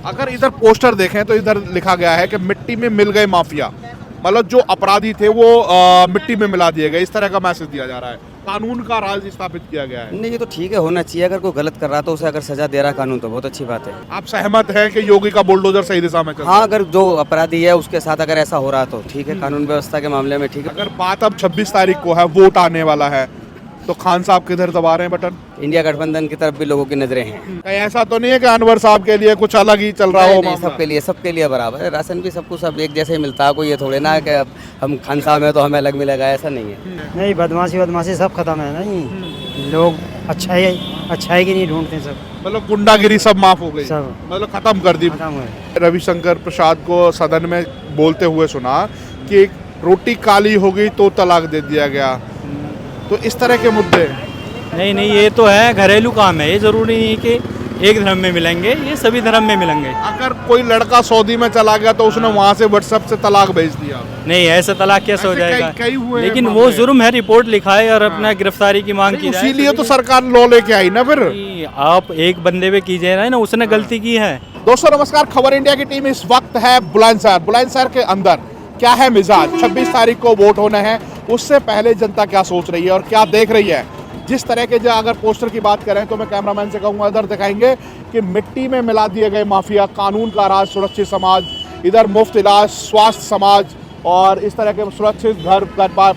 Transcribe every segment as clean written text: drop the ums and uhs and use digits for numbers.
अगर इधर पोस्टर देखें तो इधर लिखा गया है कि मिट्टी में मिल गए माफिया, मतलब जो अपराधी थे वो मिट्टी में मिला दिए गए, इस तरह का मैसेज दिया जा रहा है। कानून का राज स्थापित किया गया है। नहीं, ये तो ठीक है, होना चाहिए। अगर कोई गलत कर रहा तो उसे अगर सजा दे रहा कानून तो बहुत अच्छी बात है। आप सहमत हैं कि योगी का बुलडोजर सही दिशा में चल रहा है? हाँ, अगर जो अपराधी है उसके साथ अगर ऐसा हो रहा तो ठीक है, कानून व्यवस्था के मामले में ठीक है। अगर बात अब 26 तारीख को है, वोट आने वाला है, तो खान साहब किधर दबा रहे हैं बटन? इंडिया गठबंधन की तरफ भी लोगों की नजरें हैं। कहीं ऐसा तो नहीं है कि अनवर साहब के लिए कुछ अलग ही चल रहा हो? नहीं, सबके लिए बराबर है। राशन भी सबको सब एक जैसे ही मिलता है। कोई ये थोड़े ना कि हम खान साहब है तो हमें अलग मिलेगा, ऐसा नहीं है। नहीं, बदमाशी सब खत्म है। नहीं, लोग अच्छाई की नहीं ढूंढते सब। मतलब गुंडागिरी सब माफ हो गई, सब मतलब खत्म कर दी। खत्म है। रविशंकर प्रसाद को सदन में बोलते हुए सुना कि रोटी काली हो गई तो तलाक दे दिया गया, तो इस तरह के मुद्दे। नहीं, ये तो है घरेलू काम है। ये जरूरी नहीं कि एक धर्म में मिलेंगे, ये सभी धर्म में मिलेंगे। अगर कोई लड़का सऊदी में चला गया तो उसने वहाँ से व्हाट्सएप से तलाक भेज दिया, नहीं, ऐसा तलाक कैसे हो जाएगा? कई हुए लेकिन हैं वो मामले। जुर्म है, रिपोर्ट लिखाए और अपना गिरफ्तारी की मांग की जाए। इसीलिए तो सरकार लॉ लेके आई ना। फिर नहीं, आप एक बंदे पे कीजिए ना, उसने गलती की है। दोस्तों नमस्कार, खबर इंडिया की टीम इस वक्त है बुलंदशहर के अंदर। क्या है मिजाज? 26 तारीख को वोट होना है, उससे पहले जनता क्या सोच रही है और क्या देख रही है? जिस तरह के जो अगर पोस्टर की बात करें तो मैं कैमरामैन से कहूँगा इधर दिखाएंगे कि मिट्टी में मिला दिए गए माफिया, कानून का राज, सुरक्षित समाज, इधर मुफ्त इलाज, स्वास्थ्य समाज और इस तरह के सुरक्षित घर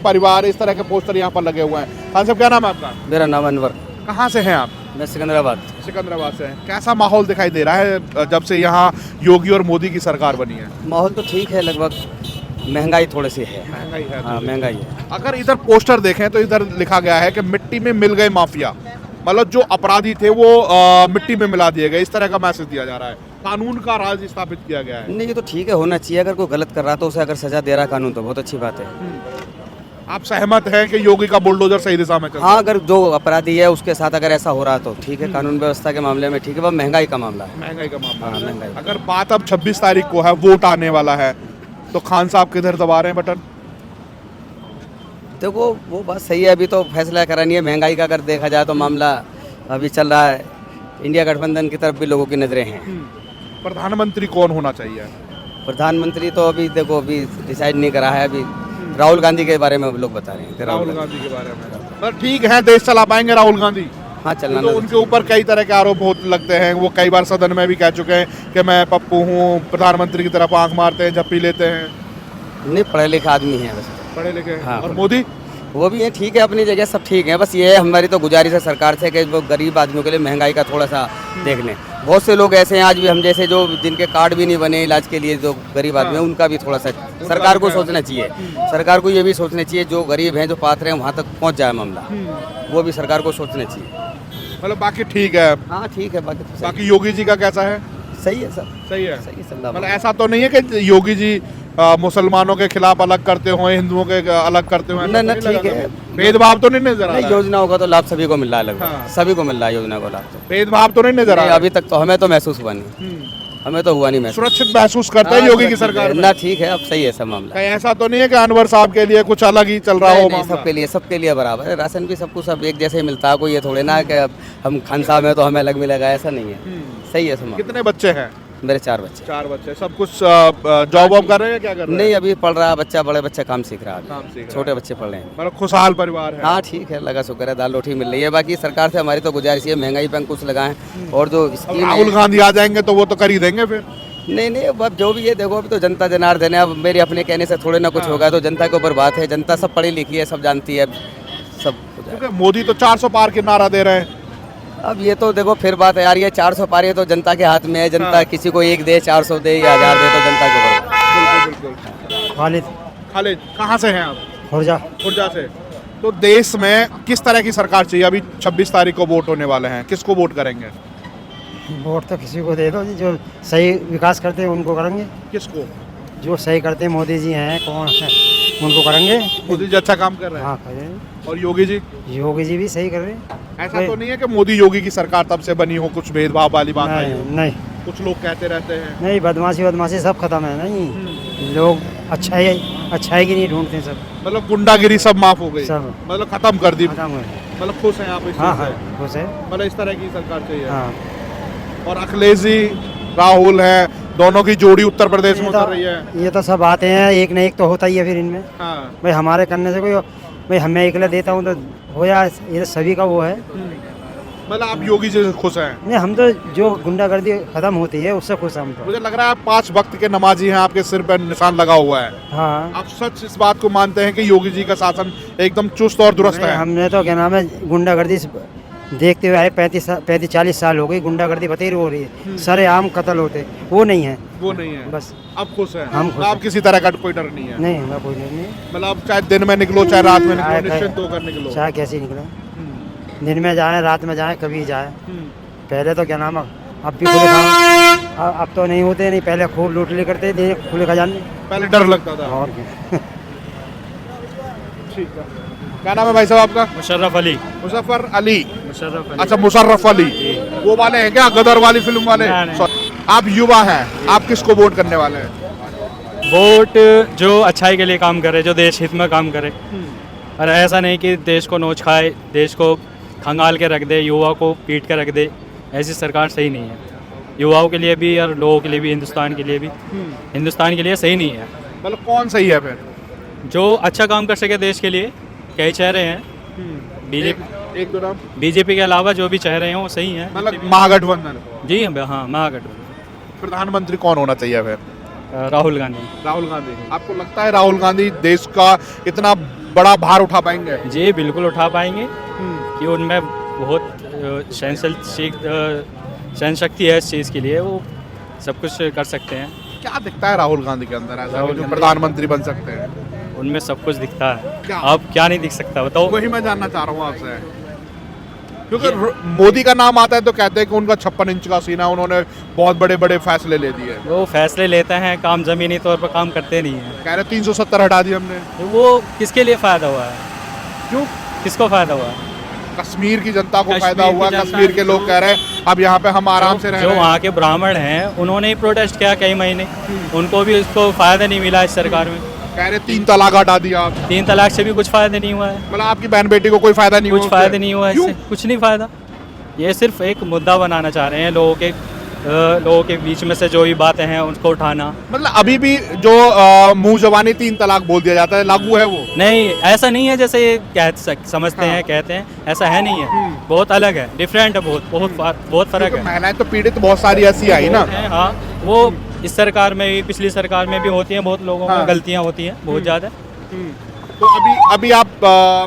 परिवार, इस तरह के पोस्टर यहाँ पर लगे हुए हैं। खान साहब, क्या नाम है आपका? मेरा नाम अनवर। कहाँ से हैं आप? मैं सिकंदराबाद। सिकंदराबाद से हैं। कैसा माहौल दिखाई दे रहा है जब से यहाँ योगी और मोदी की सरकार बनी है? माहौल तो ठीक है, लगभग महंगाई थोड़ी सी है। महंगाई है। हाँ, महंगाई है। अगर इधर पोस्टर देखें तो इधर लिखा गया है कि मिट्टी में मिल गए माफिया, मतलब जो अपराधी थे वो मिट्टी में मिला दिए गए, इस तरह का मैसेज दिया जा रहा है। कानून का राज स्थापित किया गया है। नहीं, ये तो ठीक है, होना चाहिए। अगर कोई गलत कर रहा तो उसे अगर सजा दे रहा कानून तो बहुत अच्छी बात है। आप सहमत हैं कि योगी का बुलडोजर सही दिशा में चल रहा है? हाँ, अगर जो अपराधी है उसके साथ अगर ऐसा हो रहा तो ठीक है, कानून व्यवस्था के मामले में ठीक है। वह महंगाई का मामला है। महंगाई का मामला हाँ, है। महंगाई। अगर बात अब 26 तारीख को है, वोट आने वाला है, तो खान साहब किधर दबा रहे हैं बटन? देखो, वो बात सही है। अभी तो फैसला करानी है महंगाई का। अगर देखा जाए तो मामला अभी चल रहा है, इंडिया गठबंधन की तरफ भी लोगों की नजरें हैं। प्रधानमंत्री कौन होना चाहिए? प्रधानमंत्री तो अभी देखो, अभी डिसाइड नहीं करा है। अभी राहुल गांधी के बारे में लोग बता रहे हैं कि राहुल गांधी के बारे में। पर ठीक है, देश चला पाएंगे राहुल गांधी? हाँ, चलना तो उनके ऊपर कई तरह के आरोप होते लगते हैं। वो कई बार सदन में भी कह चुके हैं कि मैं पप्पू हूँ, प्रधानमंत्री की तरफ आंख मारते हैं, झप्पी लेते हैं। नहीं, पढ़े लिखे आदमी हैं वैसे। पढ़े लिखे। हाँ, और मोदी? वो भी है, ठीक है, अपनी जगह सब ठीक है। बस ये है, हमारी तो गुजारिश है सरकार से कि वो गरीब आदमियों के लिए महंगाई का थोड़ा सा देख लें। बहुत से लोग ऐसे हैं आज भी हम जैसे जो जिनके कार्ड भी नहीं बने इलाज के लिए, जो गरीब आदमी हैं, उनका भी थोड़ा सा सरकार को सोचना चाहिए। सरकार को ये भी सोचना चाहिए जो गरीब हैं, जो पात्र हैं, वहाँ तक पहुँच जाए मामला, वो भी सरकार को सोचना चाहिए। मतलब बाकी ठीक है? हाँ, ठीक है, बाकी तो बाकी योगी जी का कैसा है? सही है सब। सही है। सही है, मतलब ऐसा तो नहीं है कि योगी जी मुसलमानों के खिलाफ अलग करते हो, हिंदुओं के अलग करते हो? नहीं, ठीक है। भेदभाव तो नहीं नजर आ रहा है? योजनाओं का तो लाभ सभी को मिल रहा है, लगभग हाँ। सभी को मिल रहा है योजना का लाभ। तो भेदभाव तो नहीं नजर आ रहा? अभी तक तो हमें तो महसूस हुआ नहीं। हमें तो हुआ नहीं महसूस। सुरक्षित महसूस करते हैं योगी की सरकार में? ना, ठीक है, अब सही है सब मामला। कहीं ऐसा तो नहीं है कि अनवर साहब के लिए कुछ अलग ही चल रहा हो? नहीं, सबके लिए बराबर है। राशन भी सबको सब एक जैसे ही मिलता है। कोई ये थोड़े ना कि हम खान साहब है तो हमें अलग मिलेगा, ऐसा नहीं है। सही है सब मामला। कितने बच्चे हैं? मेरे 4 बच्चे। 4 बच्चे। सब कुछ जॉब वॉब कर रहे हैं? क्या कर रहे हैं? नहीं, अभी पढ़ रहा है बच्चा, बड़े बच्चा काम सीख रहा काम सीख है, रहा छोटे बच्चे पढ़ रहे हैं। मतलब खुशहाल परिवार है? हाँ, ठीक है, लगा शुक्र है, दाल रोटी मिल रही है। बाकी सरकार से हमारी तो गुजारिश है महंगाई पे अंकुश लगाएं और जो स्कीम राहुल गांधी आ जाएंगे तो वो तो कर ही देंगे फिर। नहीं, अब जो भी है देखो, अभी तो जनता जनार्दन है। अब मेरे अपने कहने से थोड़े ना कुछ होगा, तो जनता के ऊपर बात है। जनता सब पढ़ी लिखी है, सब जानती है सब। क्योंकि मोदी तो 400 पार के नारा दे रहे हैं। अब ये तो देखो फिर बात है यार, ये 400 पार है तो जनता के हाथ में है। जनता किसी को 1 दे, 400 दे या 1000 दे, तो जनता के ऊपर। बिल्कुल। खालिद कहाँ से हैं आप? खुर्जा से। तो देश में किस तरह की सरकार चाहिए? अभी 26 तारीख को वोट होने वाले हैं, किसको वोट करेंगे? वोट तो किसी को दे दो जो सही विकास करते हैं उनको करेंगे। किसको? जो सही करते हैं, मोदी जी हैं, कौन है, उनको करेंगे। मोदी जी अच्छा काम कर रहे हैं। हाँ, करेंगे। और योगी जी? योगी जी भी सही कर रहे हैं। ऐसा तो नहीं है कि मोदी योगी की सरकार तब से बनी हो कुछ भेदभाव वाली बात आई हो? नहीं, कुछ लोग कहते रहते हैं। नहीं, बदमाशी सब खत्म है। नहीं, लोग अच्छाई की नहीं ढूंढते सब। मतलब गुंडागिरी सब माफ हो गई, सब मतलब खत्म कर दी। खत्म है। मतलब खुश हैं आप इस हाँ, चीज़ से? खुश है। मतलब इस तरह की सरकार चाहिए। हाँ, और अखिलेश जी राहुल है, दोनों की जोड़ी उत्तर प्रदेश में उतर रही है। ये तो सब आते हैं, एक न एक तो होता ही है फिर इनमें। हाँ। भाई हमारे करने से कोई, भाई हमें अकेला देता हूँ तो हो जाए, ये तो सभी का वो है। मतलब आप योगी जी से खुश हैं? नहीं, हम तो जो गुंडागर्दी खत्म होती है उससे खुश हैं हम तो। मुझे लग रहा है आप 5 वक्त के नमाजी हैं, आपके सिर पर निशान लगा हुआ है। हाँ, आप सच इस बात को मानते हैं कि योगी जी का शासन एकदम चुस्त और दुरुस्त नहीं, है? हमने तो क्या नाम है गुंडागर्दी देखते हुए आए, 35-40 साल हो गई, गुंडागर्दी बतेरी हो रही है, सरेआम कत्ल होते, वो नहीं है। वो नहीं है। बस आप खुश हैं? हम खुश आप हैं। किसी तरह का कोई डर नहीं है? नहीं होगा कोई नहीं, मतलब आप चाहे दिन में निकलो चाहे रात में निकलो, चाहे- निश्चिंत होकर निकलो। चाहे कैसे निकले, दिन में जाए रात में जाए कभी जाए। पहले तो क्या नाम है, अब भी खुले खा, अब तो नहीं होते, नहीं पहले खूब लूटली करते थे खुले खजाने। पहले डर लगता था। और क्या। ठीक है। क्या नाम है भाई साहब आपका? मुशर्रफ अली। मुजफ्फर अली। मुशर्रफ अच्छा, मुशर्रफ अली वो वाले हैं क्या, गदर वाली फिल्म वाले? नहीं। Sorry। आप युवा हैं, आप किसको वोट करने वाले हैं? वोट जो अच्छाई के लिए काम करे, जो देश हित में काम करे, और ऐसा नहीं कि देश को नोच खाए, देश को खंगाल के रख दे, युवा को पीट के रख दे। ऐसी सरकार सही नहीं है, युवाओं के लिए भी और लोगों के लिए भी, हिंदुस्तान के लिए भी। हिंदुस्तान के लिए सही नहीं है। मतलब कौन सही है फिर? जो अच्छा काम कर सके देश के लिए, कई चेहरे हैं बीजेपी, एक दो नाम बीजेपी के अलावा जो भी चेहरे हैं वो सही हैं। मतलब महागठबंधन। जी हाँ, महागठबंधन। प्रधानमंत्री कौन होना चाहिए फिर? राहुल गांधी। राहुल गांधी। आपको लगता है राहुल गांधी देश का इतना बड़ा भार उठा पाएंगे? जी बिल्कुल उठा पाएंगे, कि उनमें बहुत सहन शक्ति है इस चीज़ के लिए, वो सब कुछ कर सकते हैं। क्या दिखता है राहुल गांधी के अंदर ऐसा राहुल कि जो गांधी- प्रधानमंत्री बन सकते हैं? उनमें सब कुछ दिखता है। क्या? अब क्या नहीं दिख सकता बताओ? वही मैं जानना चाह रहा हूँ आपसे, क्योंकि मोदी का नाम आता है तो कहते हैं कि उनका 56 इंच का सीना, उन्होंने बहुत बड़े बड़े फैसले ले दिए। वो फैसले लेते हैं, काम ज़मीनी तौर पर काम करते नहीं हैं। कह रहे 370 हटा दिए हमने। तो वो किसके लिए फ़ायदा हुआ है? क्यों? किसको फ़ायदा हुआ है? कश्मीर की जनता को कश्मीर फायदा की हुआ। जनता कश्मीर के लोग कह रहे हैं अब यहाँ पे हम आराम से रह जो रहे हैं। वहाँ के ब्राह्मण हैं उन्होंने ही प्रोटेस्ट किया कई महीने, उनको भी उसको फ़ायदा नहीं मिला इस सरकार में। कह रहे 3 तलाक हटा दिया आप। 3 तलाक से भी कुछ फ़ायदा नहीं हुआ है, मतलब आपकी बहन बेटी को कोई फायदा नहीं हुआ? कुछ फ़ायदा नहीं हुआ क्यों? इससे, कुछ नहीं फ़ायदा। ये सिर्फ एक मुद्दा बनाना चाह रहे हैं, लोगों के बीच में से जो भी बातें हैं उनको उठाना। मतलब अभी भी जो मुंह जबानी 3 तलाक बोल दिया जाता है, लागू है वो? नहीं, ऐसा नहीं है जैसे ये समझते हैं, कहते हैं, ऐसा है नहीं है, बहुत अलग है, डिफरेंट है, बहुत फ़र्क क्योंकि है। महिलाएं तो पीड़ित बहुत सारी ऐसी आई ना। हाँ, वो इस सरकार में भी, पिछली सरकार में भी होती हैं, बहुत लोगों हाँ। में गलतियाँ होती हैं, बहुत ज़्यादा। तो अभी आप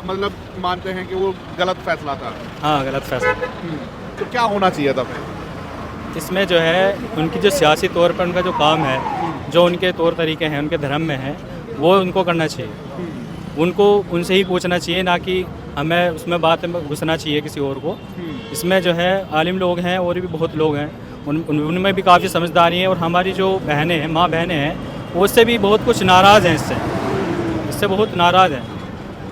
मतलब मानते हैं कि वो गलत फैसला था? हाँ, गलत फैसला। तो क्या होना चाहिए था फिर? इसमें जो है उनकी जो सियासी तौर पर उनका जो काम है, जो उनके तौर तरीके हैं, उनके धर्म में है, वो उनको करना चाहिए। उनको उनसे ही पूछना चाहिए, ना कि हमें उसमें बात में घुसना चाहिए किसी और को। इसमें जो है आलिम लोग हैं और भी बहुत लोग हैं, उनमें भी काफ़ी समझदारी है, और हमारी जो बहनें हैं, माँ बहनें हैं, वो उससे भी बहुत कुछ नाराज़ हैं, इससे बहुत नाराज़ हैं,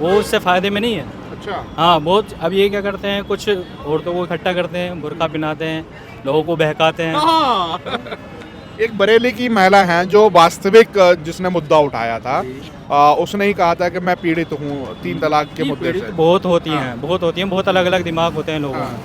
वो उससे फ़ायदे में नहीं है। अच्छा। हाँ, बहुत। अब ये क्या करते हैं, कुछ औरतों को इकट्ठा करते हैं, बुर्का पहनाते हैं, लोगों को बहकाते हैं। हाँ। एक बरेली की महिला हैं जो वास्तविक जिसने मुद्दा उठाया था, उसने ही कहा था कि मैं पीड़ित हूँ 3 तलाक के मुद्दे से। बहुत होती हैं, बहुत अलग अलग दिमाग होते हैं लोगों में। हाँ।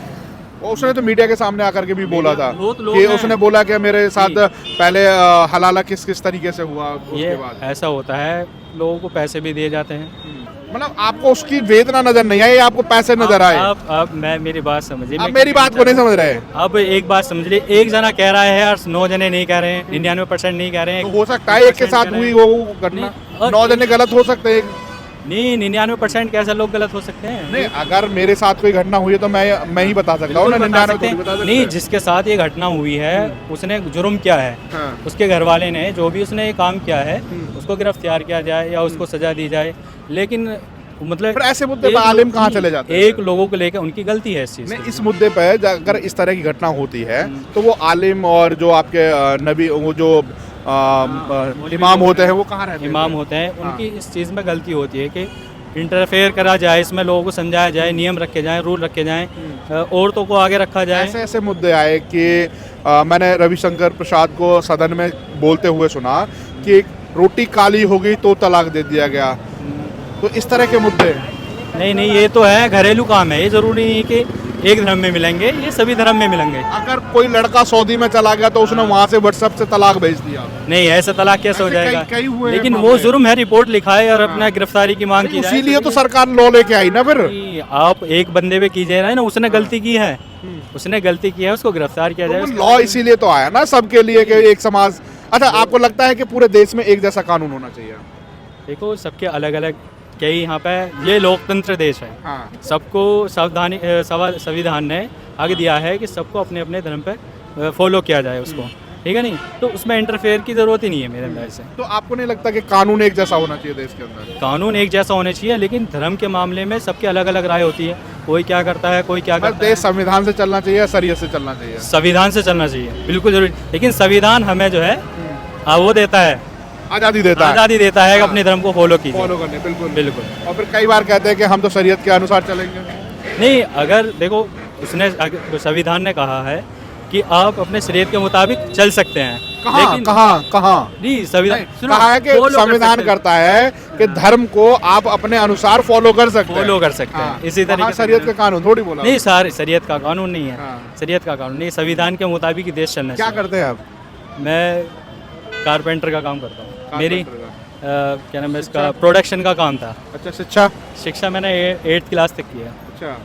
और उसने तो मीडिया के सामने आकर के भी बोला था बहुत लोग कि हैं। उसने बोला कि मेरे साथ पहले हलाला किस तरीके से हुआ, उसके ये बाद ऐसा होता है, लोगों को पैसे भी दिए जाते हैं। मतलब आपको उसकी वेदना नजर नहीं आई, आपको पैसे नजर आए? अब मैं मेरी बात समझिए, आप मेरी बात को नहीं समझ रहे? अब एक बात समझ लीजिए, एक जना कह रहा है और 9 जने नहीं कह रहे हैं, 99% नहीं कह रहे तो हैं। हो सकता है एक के साथ हुई वो घटना, नहीं, और 9 जने गलत हो सकते हैं। नहीं, 99% कैसे लोग गलत हो सकते हैं? नहीं, अगर मेरे साथ कोई घटना हुई है तो मैं ही बता सकता हूँ ना, बिल्कुल बता 99 सकते को भी बता हैं। सकते नहीं, हैं। जिसके साथ ये घटना हुई है उसने जुर्म किया है, हाँ। उसके घर वाले ने, जो भी उसने ये काम किया है उसको गिरफ्तार किया जाए या उसको सजा दी जाए। लेकिन मतलब फिर ऐसे मुद्दे पर आलिम कहाँ चले जाते हैं? एक लोगों को लेकर उनकी गलती है इस चीज़ नहीं, की। इस मुद्दे पर अगर इस तरह की घटना होती है तो वो आलिम और जो आपके नबी, वो जो इमाम होते हैं, वो कहाँ रहते हैं? इमाम होते हैं, उनकी इस चीज़ में गलती होती है कि इंटरफेयर करा जाए, इसमें लोगों को समझाया जाए, नियम रखे जाएं, रूल रखे जाएं, औरतों को आगे रखा जाए। ऐसे ऐसे मुद्दे आए कि मैंने रविशंकर प्रसाद को सदन में बोलते हुए सुना कि रोटी काली हो गई तो तलाक दे दिया गया। तो इस तरह के मुद्दे नहीं, ये तो है घरेलू काम है, ये ज़रूरी नहीं कि एक धर्म में मिलेंगे, ये सभी धर्म में मिलेंगे। अगर कोई लड़का सऊदी में चला गया तो उसने वहां से व्हाट्सएप से तलाक भेज दिया, नहीं, ऐसा तलाक कैसे हो ऐसे जाएगा? कई हुए हैं लेकिन वो मामले। जुर्म है, रिपोर्ट लिखाए और अपना गिरफ्तारी की मांग की जाए। इसीलिए तो सरकार लॉ लेके आई ना फिर। कि आप एक बंदे पे कीजिए ना, उसने गलती की है, उसने गलती की है, उसको गिरफ्तार किया जाए। लॉ इसीलिए तो आया ना सबके लिए कि एक समाज। अच्छा, आपको लगता है कि पूरे देश में एक जैसा कानून होना चाहिए? देखो, सबके अलग अलग कई यहाँ पे, ये लोकतंत्र देश है, हाँ, सबको संविधान ने आगे दिया है कि सबको अपने अपने धर्म पे फॉलो किया जाए उसको, ठीक है नहीं, तो उसमें इंटरफेयर की ज़रूरत ही नहीं है मेरे अंदाज से। तो आपको नहीं लगता कि कानून एक जैसा होना चाहिए देश के अंदर? कानून एक जैसा होना चाहिए, लेकिन धर्म के मामले में सबके अलग अलग राय होती है, कोई क्या करता है, कोई क्या बस करता है। देश संविधान से चलना चाहिए या शरीयत से चलना चाहिए? संविधान से चलना चाहिए, बिल्कुल जरूरी, लेकिन संविधान हमें जो है वो देता है, आजादी देता है, आज़ादी देता है कि अपने धर्म को फॉलो कीजिए। फॉलो करने, बिल्कुल। बिल्कुल। और फिर कई बार कहते हैं कि हम तो शरीयत के अनुसार चलेंगे। नहीं, अगर देखो, संविधान ने कहा है कि आप अपने शरीयत के मुताबिक चल सकते हैं, कहाँ कहाँ नहीं, संविधान सुनो, कहा है कि follow कर संविधान सकते हैं। करता है कि धर्म को आप अपने अनुसार फॉलो कर सकते हैं। फॉलो कर सकते हैं, हाँ, इसी तरीके वहाँ से। शरीयत का कानून थोड़ी बोला। नहीं, सारे शरीयत का कानून नहीं है, हाँ। शरीयत का कानून नहीं, संविधान के मुताबिक ही देश चलना क्या चाहिए। करते हैं आप? मैं कारपेंटर का काम करता हूँ, मेरी कारपेंटर क्या नाम है इसका, प्रोडक्शन का काम था। अच्छा, शिक्षा? शिक्षा मैंने 8th क्लास तक की है। अच्छा,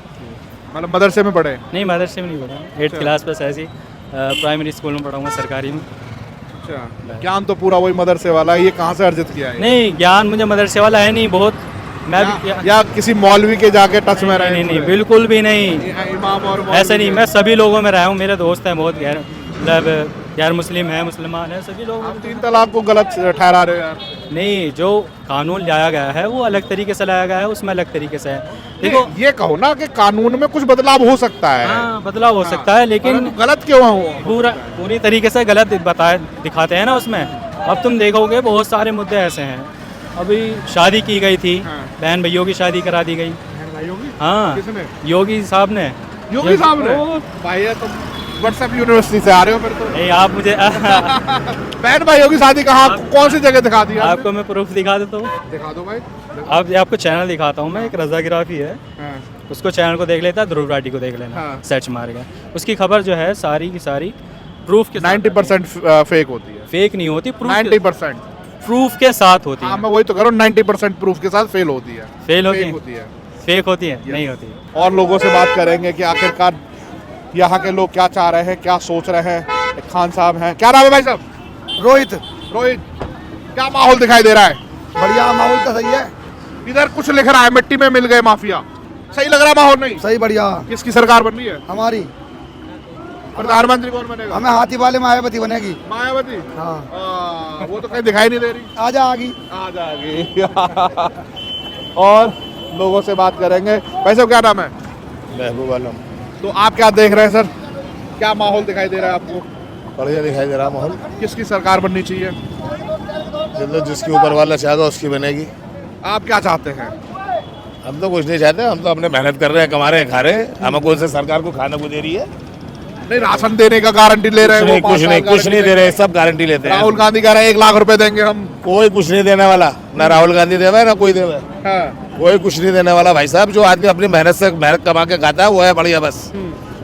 मतलब मदरसे में पढ़े? नहीं, मदरसे में नहीं पढ़ा, 8th क्लास बस ऐसी प्राइमरी स्कूल में पढ़ाऊँगा, सरकारी में। अच्छा, ज्ञान तो पूरा वही मदरसे वाला है, ये कहाँ से अर्जित किया है? नहीं, ज्ञान मुझे मदरसे वाला है नहीं, बहुत मैं भी या किसी मौलवी के जाके टच में रहे? नहीं, बिल्कुल भी नहीं, इमाम और मौलवी ऐसा नहीं, के? मैं सभी लोगों में रहा हूँ, मेरे दोस्त हैं बहुत मतलब गैर मुस्लिम है, मुसलमान है, सभी लोग। आप 3 तलाक को गलत ठहरा रहे हो यार। नहीं, जो कानून लाया गया है वो अलग तरीके से लाया गया है, उसमें अलग तरीके से है। देखो, ये कहो ना कि कानून में कुछ बदलाव हो सकता है। हाँ, बदलाव हो सकता है, लेकिन परंतु गलत क्यों हो? पूरी तरीके से गलत दिखाते हैं ना उसमें। अब तुम देखोगे बहुत सारे मुद्दे ऐसे हैं, अभी शादी की गई थी, हाँ। बहन भाइयों की शादी करा दी गई। योगी? हाँ, किसने? योगी साहब ने। योगी साहब ने? भाई ये तो व्हाट्सएप यूनिवर्सिटी से आ रहे हो फिर तो। नहीं, आप मुझे बहन भाइयों की शादी कहाँ, कौन सी जगह दिखा दी आपने? आपको मैं प्रूफ दिखा देता हूँ, दिखा दो भाई। आपको चैनल दिखाता हूँ मैं, एक रजागिराफी है, हाँ, उसको चैनल को देख लेता, ध्रुव राठी को देख लेना, हाँ। सर्च मारेगा, उसकी खबर जो है सारी की सारी प्रूफ के 90% फेक होती है। फेक नहीं होती, 90%। प्रूफ के साथ होती हाँ, है। मैं वही तो कह रहा हूँ, 90% प्रूफ के साथ फेल होती है। फेल होती फेक है, होती है। फेक होती है, नहीं होती। और लोगों से बात करेंगे कि आखिरकार यहाँ के लोग क्या चाह रहे हैं, क्या सोच रहे हैं। एक खान साहब हैं, क्या नाम है भाई साहब? रोहित। रोहित, क्या माहौल दिखाई दे रहा है? बढ़िया माहौल तो सही है, इधर कुछ लिख रहा है, मिट्टी में मिल गए माफिया। सही लग रहा है माहौल? नहीं, सही बढ़िया। किसकी सरकार बन रही है? हमारी प्रधानमंत्री कौन बनेगा? हमें हाथी वाले मायावती बनेगी। मायावती? हाँ, वो तो कहीं दिखाई नहीं दे रही। आजा आगी। आ जाएगी। और लोगों से बात करेंगे। भाई साहब, क्या नाम है? महबूब आलम। तो आप क्या देख रहे हैं सर, क्या माहौल दिखाई दे रहा है आपको? बढ़िया दिखाई दे रहा माहौल। किसकी सरकार बननी चाहिए? मतलब जिसके ऊपर वाला चाहेगा उसकी बनेगी। आप क्या चाहते हैं? हम तो कुछ नहीं चाहते, हम तो अपने मेहनत कर रहे हैं, कमा रहे हैं, खा रहे हैं। हमें कौन से सरकार को खाने को दे रही है? नहीं, राशन देने का गारंटी ले रहे हैं वो, 5 साल कुछ नहीं दे रहे, सब गारंटी लेते हैं। राहुल गांधी कह रहे हैं 1 लाख रुपए देंगे हम। कोई कुछ नहीं देने वाला, ना राहुल गांधी देवा है ना कोई देवा है। हाँ। कोई कुछ नहीं देने वाला भाई साहब। जो आदमी अपनी मेहनत कमा के खाता है वो है बढ़िया, बस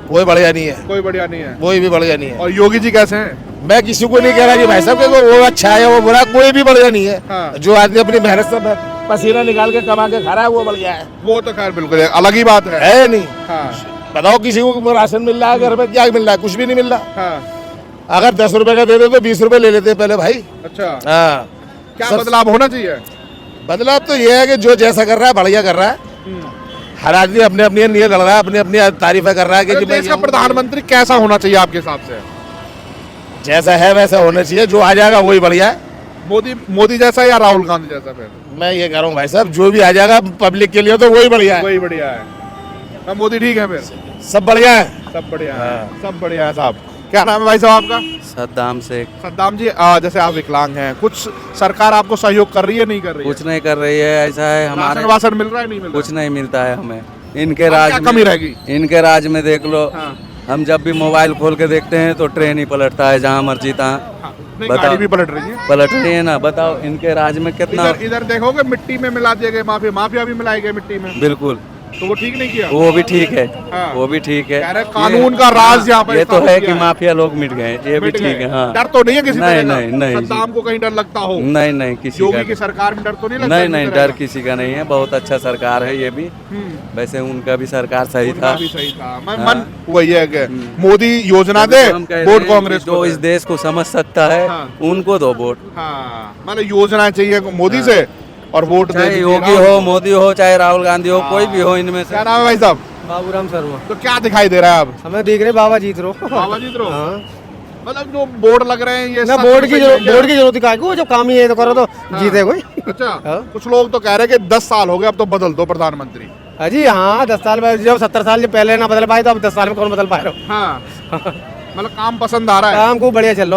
कोई बढ़िया नहीं है, कोई बढ़िया नहीं है। कोई भी बढ़िया नहीं है। और योगी जी कैसे हैं? मैं किसी को नहीं कह रहा कि भाई साहब कि वो अच्छा है वो बुरा, कोई भी बढ़िया नहीं है। हाँ। जो आदमी अपनी मेहनत से पसीना निकाल के कमा के खा रहा है वो बढ़िया है। वो तो खैर बिल्कुल अलग ही बात है। है नहीं। हाँ, बताओ किसी को राशन मिल रहा है घर में, क्या मिल रहा है? कुछ भी नहीं मिल रहा। हाँ। अगर 10 रुपए का दे दो तो 20 रुपए ले लेते पहले भाई। अच्छा, हाँ, क्या बदलाव होना चाहिए? बदलाव तो ये है कि जो जैसा कर रहा है बढ़िया कर रहा है। हर आदमी अपने अपने लिए लड़ रहा है, अपनी अपनी तारीफें कर रहा है कि अरे देश का प्रधानमंत्री कैसा होना चाहिए आपके हिसाब से? जैसा है वैसा होना चाहिए, जो आ जाएगा वही बढ़िया है। मोदी जैसा या राहुल गांधी जैसा? फिर मैं ये कह रहा हूँ भाई साहब, जो भी आ जाएगा पब्लिक के लिए तो वही बढ़िया है। वही बढ़िया है। हाँ, मोदी ठीक है फिर? सब बढ़िया है। सब बढ़िया है, सब बढ़िया है साहब। क्या नाम है भाई साहब आपका? सद्दाम शेख। सद्दाम जी, जैसे आप विकलांग हैं, कुछ सरकार आपको सहयोग कर रही है, नहीं कर रही है? कुछ नहीं कर रही है, ऐसा है हमारे राशन वासन मिल रहा है, नहीं मिल रहा? कुछ नहीं मिलता है हमें। इनके अब राज क्या में कमी रहेगी? इनके राज में देख लो, हाँ। हम जब भी मोबाइल खोल के देखते हैं तो ट्रेन ही पलटता है जहाँ मर्जी तहाँ हाँ, नहीं, बताओ। गाड़ी भी पलट रही है। पलट रही है ना। बताओ इनके राज में कितना। इधर देखोगे मिट्टी में मिला दिए गए माफिया भी मिलाई गए मिट्टी में। बिल्कुल तो वो ठीक नहीं किया। वो भी ठीक है, हाँ। वो भी ठीक है। कह रहे कानून का राज यहाँ पर ये तो स्थापित है किया कि माफिया लोग मिट गए, ये भी मिट ठीक गए। है। हाँ, डर तो नहीं है किसी नहीं, तरह का? नहीं, नहीं जी। सद्दाम को कहीं डर लगता हो? नहीं नहीं, किसी योगी का की सरकार में डर तो नहीं लगता? नहीं किसी नहीं, तरह डर का? किसी का नहीं है। बहुत अच्छा सरकार है ये भी। वैसे उनका भी सरकार सही उनका था। भी सही था। मन हाँ। वही है कि मोदी योजना दे, हम कह रहे वोट हैं कांग्रेस कि जो को इस दे। देश को समझ सकता है हाँ। उनको दो वोट। हाँ, मतलब योजना चाहिए मोदी से और वोट दे चाहे दीजिए योगी राहुल हो, को। मोदी हो, चाहे राहुल गांधी हो, कोई भी हो इनमें से। क्या नाम है भाई साहब? बाबूराम शर्मा। तो क्या दिखाई दे रहा है अब? हमें देख रहे बाबा जीत रहो। बाबा जीत रहो? मतलब जो बोर्ड लग रहे हैं ये ना सब बोर्ड की सही है क्या? बोर्ड की जरूरत है, वो जो काम ही है तो करो तो जीते कोई। अच्छा, हाँ। कुछ लोग तो कह रहे हैं कि 10 साल हो गए अब तो बदल दो प्रधानमंत्री। अजी हाँ, 10 साल में जब 70 साल पहले ना बदल पाए तो अब 10 साल में कौन बदल पाए रहो। हाँ, मतलब काम पसंद आ रहा है। काम को बढ़िया चल रहा